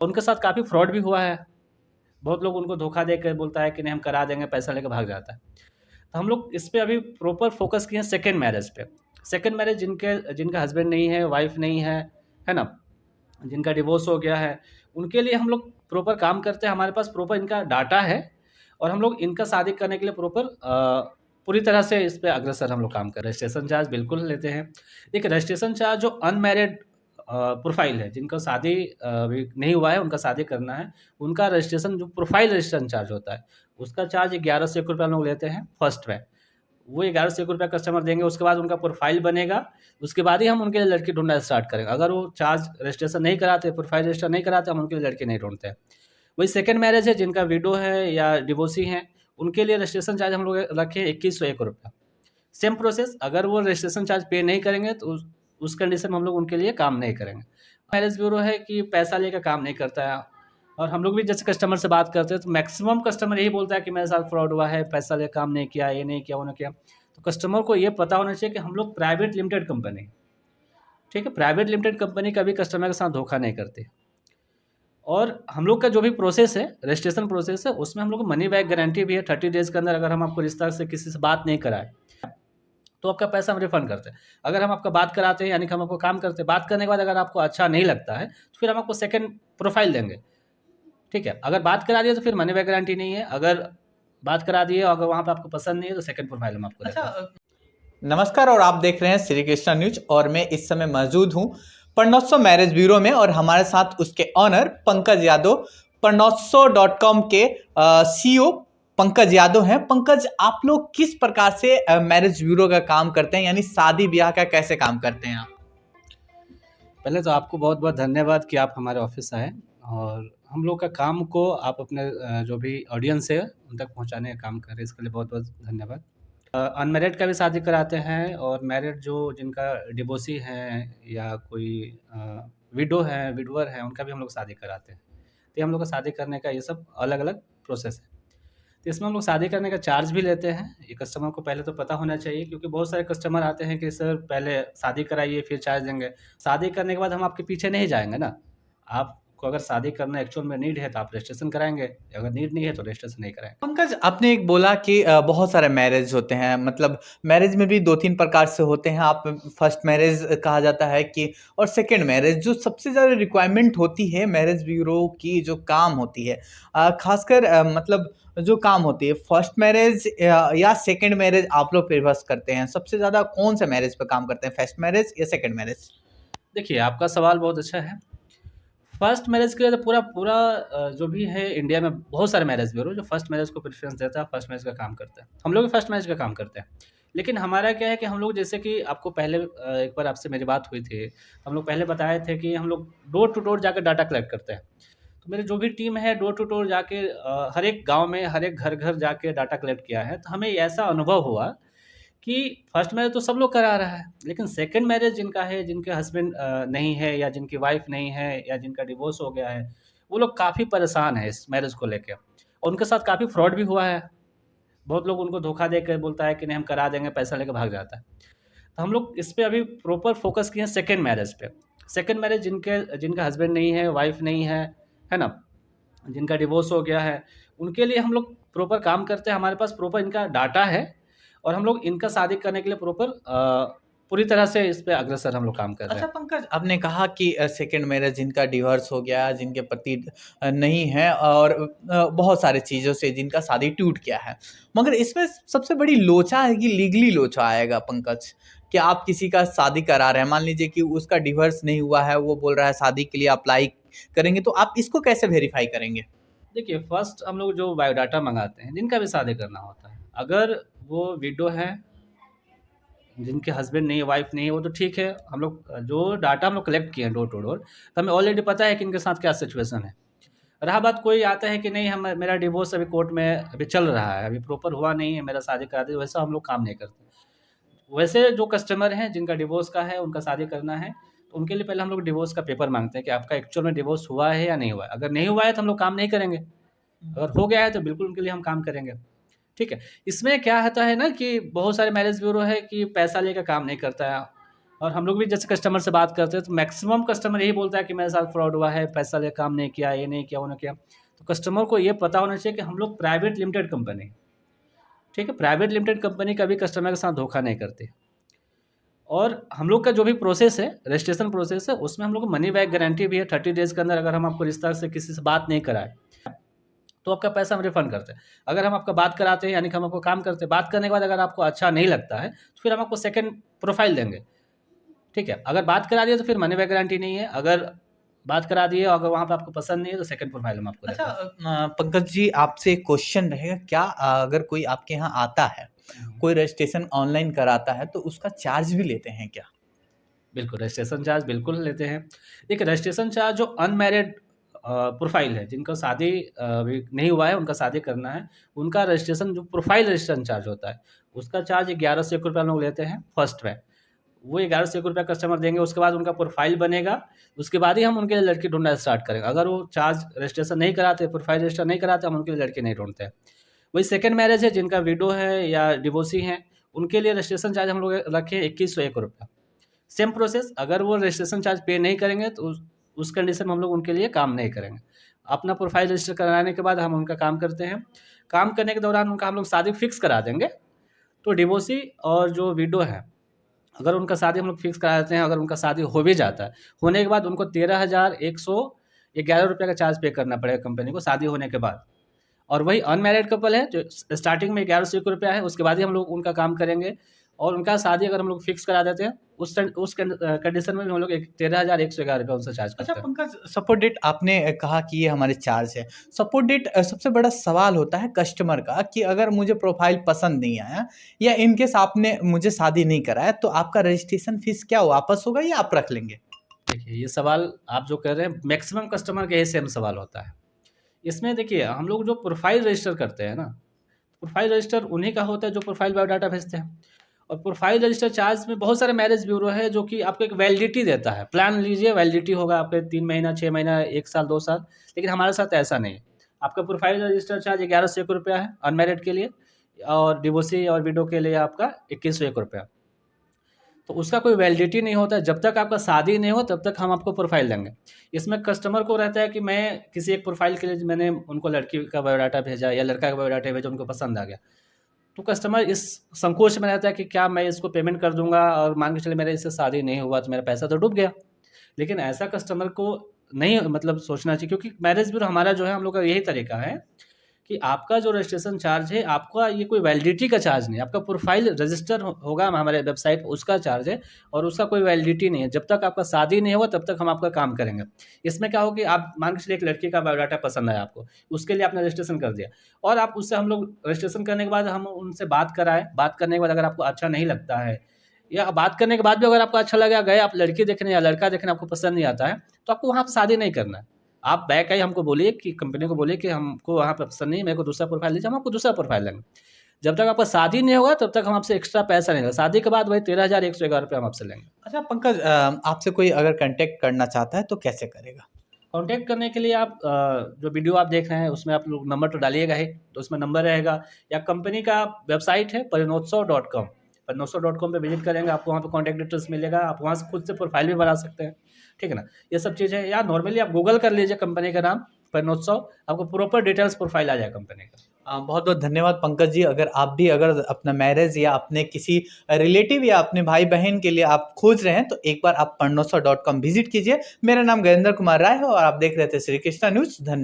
उनके साथ काफ़ी फ्रॉड भी हुआ है। बहुत लोग उनको धोखा देके बोलता है कि नहीं हम करा देंगे, पैसा लेके भाग जाता है। तो हम लोग इस पे अभी प्रॉपर फ़ोकस किए हैं सेकंड मैरिज पे। सेकंड मैरिज जिनका हस्बैंड नहीं है, वाइफ़ नहीं है ना? जिनका डिवोर्स हो गया है, उनके लिए हम लोग प्रॉपर काम करते हैं। हमारे पास प्रॉपर इनका डाटा है और हम लोग इनका शादी करने के लिए प्रॉपर पूरी तरह से इस पे अग्रसर हम लोग काम कर रहे हैं। रजिस्ट्रेशन चार्ज बिल्कुल लेते हैं। देखिए रजिस्ट्रेशन चार्ज जो अनमैरिड प्रोफ़ाइल है, जिनका शादी अभी नहीं हुआ है, उनका शादी करना है, उनका रजिस्ट्रेशन जो प्रोफ़ाइल रजिस्ट्रेशन चार्ज होता है, उसका चार्ज 1100 रुपये हम लोग लेते हैं फर्स्ट में। वो 1100 रुपये कस्टमर देंगे, उसके बाद उनका प्रोफ़ाइल बनेगा, उसके बाद ही हम उनके लिए लड़की ढूँढना स्टार्ट करेंगे। अगर वो चार्ज रजिस्ट्रेशन नहीं कराते, प्रोफ़ाइल रजिस्टर नहीं कराते, हम उनके लिए लड़की नहीं ढूँढते हैं। वही सेकंड मैरिज है, जिनका विडो है या डिवोर्सी हैं, उनके लिए रजिस्ट्रेशन चार्ज हम लोग रखे हैं 2101 रुपया। सेम प्रोसेस, अगर वो रजिस्ट्रेशन चार्ज पे नहीं करेंगे तो उस कंडीशन में हम लोग उनके लिए काम नहीं करेंगे। मैरिज ब्यूरो है कि पैसा लेकर काम नहीं करता है और हम लोग भी जैसे कस्टमर से बात करते हैं तो मैक्सिमम कस्टमर यही बोलता है कि मेरे साथ फ्रॉड हुआ है, पैसा लेकर काम नहीं किया, ये नहीं किया, वो नहीं किया। तो कस्टमर को ये पता होना चाहिए कि हम लोग प्राइवेट लिमिटेड कंपनी, ठीक है? प्राइवेट लिमिटेड कंपनी कभी कस्टमर के साथ धोखा नहीं करती। और हम लोग का जो भी प्रोसेस है, रजिस्ट्रेशन प्रोसेस है, उसमें हम लोग को मनी बैक गारंटी भी है। 30 डेज़ के अंदर अगर हम आपको रिश्ता से किसी से बात नहीं कराएँ, तो आपका पैसा हम रिफ़ंड करते हैं। अगर हम आपका बात कराते हैं यानी कि हम आपको काम करते हैं, बात करने के बाद अगर आपको अच्छा नहीं लगता है, तो फिर हम आपको सेकंड प्रोफ़ाइल देंगे, ठीक है? अगर बात करा दिए तो फिर मनी बैक गारंटी नहीं है। अगर बात करा दिए और अगर वहाँ पे आपको पसंद नहीं है, तो सेकंड प्रोफ़ाइल हम आपको देते हैं। नमस्कार और आप देख रहे हैं श्री कृष्णा न्यूज और मैं इस समय मौजूद हूं पर्णोत्सव मैरिज ब्यूरो में और हमारे साथ उसके ऑनर पंकज यादव पर्णोत्सव.com के सीईओ पंकज यादव हैं। पंकज, आप लोग किस प्रकार से मैरिज ब्यूरो का काम करते हैं, यानी शादी ब्याह का कैसे काम करते हैं आप? पहले तो आपको बहुत-बहुत धन्यवाद कि आप हमारे ऑफ़िस आए और हम लोग का काम को आप अपने जो भी ऑडियंस है, उन तक पहुँचाने का काम कर रहे हैं, इसके लिए बहुत-बहुत धन्यवाद। अनमैरिड का भी शादी कराते हैं और मैरिड जो जिनका डिवोर्सी हैं या कोई विडो है, विडोवर है, उनका भी हम लोग शादी कराते हैं। तो ये हम लोग का शादी करने का ये सब अलग-अलग प्रोसेस है। तो इसमें हम लोग शादी करने का चार्ज भी लेते हैं। ये कस्टमर को पहले तो पता होना चाहिए क्योंकि बहुत सारे कस्टमर आते हैं कि सर पहले शादी कराइए फिर चार्ज देंगे। शादी करने के बाद हम आपके पीछे नहीं जाएँगे ना। आपको अगर शादी करना एक्चुअल में नीड है तो आप रजिस्ट्रेशन कराएँगे, अगर नीड नहीं है तो रजिस्ट्रेशन नहीं कराएँगे। पंकज, आपने एक बोला कि बहुत सारे मैरिज होते हैं, मतलब मैरिज में भी 2-3 प्रकार से होते हैं। आप फर्स्ट मैरिज कहा जाता है कि और सेकंड मैरिज जो सबसे ज़्यादा रिक्वायरमेंट होती है मैरिज ब्यूरो की जो काम होती है, खासकर मतलब जो काम होती है फर्स्ट मैरिज या सेकंड मैरिज आप लोग प्रेफर करते हैं? सबसे ज़्यादा कौन से मैरिज पे काम करते हैं, फर्स्ट मैरिज या सेकंड मैरिज? देखिए, आपका सवाल बहुत अच्छा है। फर्स्ट मैरिज के लिए तो पूरा जो भी है इंडिया में बहुत सारे मैरिज ब्यूरो जो फर्स्ट मैरिज को प्रेफ़रेंस देता है, फर्स्ट मैरिज का काम करता है। हम लोग भी फर्स्ट मैरिज का काम करते हैं। लेकिन हमारा क्या है कि हम लोग जैसे कि आपको पहले एक बार आपसे मेरी बात हुई थी, हम लोग पहले बताए थे कि हम लोग डोर टू डोर जाकर डाटा कलेक्ट करते हैं। तो मेरी जो भी टीम है डोर टू डोर जाके हर एक गाँव में, हर एक घर-घर जाके डाटा कलेक्ट किया है। तो हमें ऐसा अनुभव हुआ कि फर्स्ट मैरिज तो सब लोग करा रहा है, लेकिन सेकंड मैरिज जिनका है, जिनके हस्बैंड नहीं है या जिनकी वाइफ़ नहीं है या जिनका डिवोर्स हो गया है, वो लोग काफ़ी परेशान हैं इस मैरिज को लेके और उनके साथ काफ़ी फ्रॉड भी हुआ है। बहुत लोग उनको धोखा देके बोलता है कि नहीं हम करा देंगे, पैसा लेके भाग जाता है। तो हम लोग इस पे अभी प्रॉपर फ़ोकस किए हैं सेकंड मैरिज पे। सेकंड मैरिज जिनका हस्बैंड नहीं है, वाइफ़ नहीं है ना? जिनका डिवोर्स हो गया है, उनके लिए हम लोग प्रॉपर काम करते हैं। हमारे पास प्रॉपर इनका डाटा है और हम लोग इनका शादी करने के लिए प्रॉपर पूरी तरह से इस पे अग्रसर हम लोग काम कर रहे अच्छा हैं। पंकज, आपने कहा कि सेकंड मैरिज जिनका डिवोर्स हो गया, जिनके पति नहीं है और बहुत सारी चीज़ों से जिनका शादी टूट गया है। मगर इसमें सबसे बड़ी लोचा है कि लीगली लोचा आएगा पंकज, कि आप किसी का शादी करा रहे हैं, मान लीजिए कि उसका डिवोर्स नहीं हुआ है, वो बोल रहा है शादी के लिए अप्लाई करेंगे, तो आप इसको कैसे वेरीफाई करेंगे? देखिए, फर्स्ट हम लोग जो बायोडाटा मँगाते हैं, जिनका भी शादी करना होता है, अगर वो विडो है, जिनके हस्बैंड नहीं है, वाइफ़ नहीं है, वो तो ठीक है। हम लोग जो डाटा हम लोग कलेक्ट किए हैं डोर टू डोर, तो हमें ऑलरेडी पता है कि इनके साथ क्या सिचुएशन है। रहा बात कोई आता है कि नहीं हम मेरा डिवोर्स अभी कोर्ट में अभी चल रहा है, अभी प्रॉपर हुआ नहीं है, मेरा शादी करा दीजिए, वैसा हम लोग काम नहीं करते। वैसे जो कस्टमर हैं जिनका डिवोर्स का है, उनका शादी करना है, तो उनके लिए पहले हम लोग डिवोर्स का पेपर माँगते हैं कि आपका एक्चुअल में डिवोर्स हुआ है या नहीं हुआ है। अगर नहीं हुआ है तो हम लोग काम नहीं करेंगे, अगर हो गया है तो बिल्कुल उनके लिए हम काम करेंगे, ठीक है। इसमें क्या होता है ना कि बहुत सारे मैरिज ब्यूरो है कि पैसा लेकर काम नहीं करता है। और हम लोग भी जैसे कस्टमर से बात करते हैं तो मैक्सिमम कस्टमर यही बोलता है कि मेरे साथ फ्रॉड हुआ है, पैसा ले काम नहीं किया, ये नहीं किया, वो नहीं किया। तो कस्टमर को ये पता होना चाहिए कि हम लोग प्राइवेट लिमिटेड कंपनी है, ठीक है? प्राइवेट लिमिटेड कंपनी कभी कस्टमर के साथ धोखा नहीं करती। और हम लोग का जो भी प्रोसेस है, रजिस्ट्रेशन प्रोसेस है, उसमें हम लोग को मनी बैक गारंटी भी है। 30 डेज़ के अंदर अगर हम आपको रिश्ता से किसी से बात नहीं कराएँ, तो आपका पैसा हम रिफ़ंड करते हैं। अगर हम आपका बात कराते हैं, यानी कि हम आपको काम करते हैं, बात करने के बाद अगर आपको अच्छा नहीं लगता है, तो फिर हम आपको सेकंड प्रोफ़ाइल देंगे, ठीक है? अगर बात करा दिए तो फिर मनी बैक गारंटी नहीं है। अगर बात करा दिए और अगर वहाँ पे आपको पसंद नहीं है, तो सेकंड प्रोफ़ाइल हम आपको अच्छा देते हैं। पंकज जी आपसे एक क्वेश्चन रहेगा क्या अगर कोई आपके यहाँ आता है, हुँ। कोई रजिस्ट्रेशन ऑनलाइन कराता है तो उसका चार्ज भी लेते हैं क्या? बिल्कुल, रजिस्ट्रेशन चार्ज बिल्कुल लेते हैं। देखिए, रजिस्ट्रेशन चार्ज जो अनमैरिड प्रोफ़ाइल है, जिनका शादी अभी नहीं हुआ है, उनका शादी करना है, उनका रजिस्ट्रेशन जो प्रोफ़ाइल रजिस्ट्रेशन चार्ज होता है, उसका चार्ज 11 से ₹1 हम लोग लेते हैं फर्स्ट में। वो 11 से ₹1 कस्टमर देंगे, उसके बाद उनका प्रोफ़ाइल बनेगा, उसके बाद ही हम उनके लिए लड़की ढूँढना स्टार्ट करेंगे। अगर वो चार्ज रजिस्ट्रेशन नहीं कराते, प्रोफ़ाइल रजिस्टर नहीं कराते, हम उनके लिए लड़की नहीं ढूँढते हैं। वही सेकंड मैरिज है, जिनका विडो है या डिवोर्सी हैं, उनके लिए रजिस्ट्रेशन चार्ज हम लोग रखे हैं ₹2101। सेम प्रोसेस, अगर वो रजिस्ट्रेशन चार्ज पे नहीं करेंगे तो उस कंडीशन में हम लोग उनके लिए काम नहीं करेंगे। अपना प्रोफ़ाइल रजिस्टर कराने के बाद हम उनका काम करते हैं। काम करने के दौरान उनका हम लोग शादी फिक्स करा देंगे। तो डिवोर्सी और जो विडो है, अगर उनका शादी हम लोग फिक्स करा देते हैं, अगर उनका शादी हो भी जाता है, होने के बाद उनको ₹13,111 का चार्ज पे करना पड़ेगा कंपनी को शादी होने के बाद। और वही अनमैरिड कपल है जो स्टार्टिंग में 1101 है, उसके बाद ही हम लोग उनका काम करेंगे। और उनका शादी अगर हम लोग फिक्स करा देते हैं, उस कंडीशन में भी हम लोग एक ₹13,111 उनसे चार्ज अच्छा करते हैं। पंकज सपोर्ट डेट आपने कहा कि ये हमारे चार्ज है। सपोर्ट डेट सबसे बड़ा सवाल होता है कस्टमर का कि अगर मुझे प्रोफ़ाइल पसंद नहीं आया या इन केस आपने मुझे शादी नहीं कराया तो आपका रजिस्ट्रेशन फ़ीस क्या वापस होगा या आप रख लेंगे? देखिए, ये सवाल आप जो कर रहे हैं, मैक्सिमम कस्टमर का यही सेम सवाल होता है। इसमें देखिए, हम लोग जो प्रोफ़ाइल रजिस्टर करते हैं ना, प्रोफ़ाइल रजिस्टर उन्हीं का होता है जो प्रोफ़ाइल बायोडाटा भेजते हैं। और प्रोफ़ाइल रजिस्टर चार्ज में बहुत सारे मैरिज ब्यूरो है जो कि आपको एक वैलिडिटी देता है। प्लान लीजिए, वैलिडिटी होगा आपके 3 महीना, 6 महीना, 1 साल, 2 साल। लेकिन हमारे साथ ऐसा नहीं है। आपका प्रोफ़ाइल रजिस्टर चार्ज ₹1101 है अनमैरिड के लिए, और डिवोर्सी और विडो के लिए आपका ₹2101। तो उसका कोई वैलिडिटी नहीं होता है। जब तक आपका शादी नहीं हो तब तक हम आपको प्रोफ़ाइल देंगे। इसमें कस्टमर को रहता है कि मैं किसी एक प्रोफ़ाइल के लिए मैंने उनको लड़की का बायोडाटा भेजा या लड़का का बायोडाटा भेजा, उनको पसंद आ गया। तो कस्टमर इस संकोच में रहता है कि क्या मैं इसको पेमेंट कर दूँगा और मान के चलिए मेरे इससे शादी नहीं हुआ तो मेरा पैसा तो डूब गया। लेकिन ऐसा कस्टमर को नहीं मतलब सोचना चाहिए, क्योंकि मैरिज ब्यूरो हमारा जो है, हम लोग का यही तरीका है कि आपका जो रजिस्ट्रेशन चार्ज है, आपका ये कोई वैलिडिटी का चार्ज नहीं है। आपका प्रोफ़ाइल रजिस्टर होगा हमारे वेबसाइट, उसका चार्ज है, और उसका कोई वैलिडिटी नहीं है। जब तक आपका शादी नहीं होगा तब तक हम आपका काम करेंगे। इसमें क्या हो कि आप मान के चलिए एक लड़की का बायोडाटा पसंद आया आपको, उसके लिए आपने रजिस्ट्रेशन कर दिया, और आप उससे हम लोग रजिस्ट्रेशन करने के बाद हम उनसे बात कराएँ। बात करने के बाद अगर आपको अच्छा नहीं लगता है, या बात करने के बाद भी अगर आपको अच्छा लगा, गए आप लड़की देखने या लड़का देखने, आपको पसंद नहीं आता है, तो आपको वहाँ पे शादी नहीं करना है। आप बैक आइए, हमको बोलिए कि कंपनी को बोलिए कि हमको वहाँ पे पसंद नहीं है, मेरे को दूसरा प्रोफ़ाइल दीजिए, हम आपको दूसरा प्रोफ़ाइल देंगे। जब तक आपका शादी नहीं होगा तब तक हम आपसे एक्स्ट्रा पैसा नहीं लेंगे। शादी के बाद वही ₹13,111 हम आपसे लेंगे। अच्छा पंकज आपसे कोई अगर कॉन्टैक्ट करना चाहता है तो कैसे करेगा? कॉन्टैक्ट करने के लिए आप जो वीडियो आप देख रहे हैं उसमें आप लोग नंबर तो डालिएगा ही, तो उसमें नंबर रहेगा, या कंपनी का वेबसाइट है परिणोत्सव.com, परिणोत्सव.com पे विज़िट करेंगे, आपको वहाँ पे कॉन्टैक्ट डिटेल्स मिलेगा। आप वहाँ से खुद से प्रोफ़ाइल भी बना सकते हैं, ठीक है ना? ये सब चीज़ें, या नॉर्मली आप गूगल कर लीजिए कंपनी का नाम परिणोत्सव, आपको प्रॉपर डिटेल्स प्रोफ़ाइल आ जाएगा कंपनी का। बहुत-बहुत धन्यवाद पंकज जी। अगर आप भी अगर अपना मैरिज या अपने किसी रिलेटिव या अपने भाई-बहन के लिए आप खोज रहे हैं तो एक बार आप Parnosa.com विज़िट कीजिए। मेरा नाम गजेंद्र कुमार राय है और आप देख रहे थे श्री कृष्णा न्यूज़। धन्य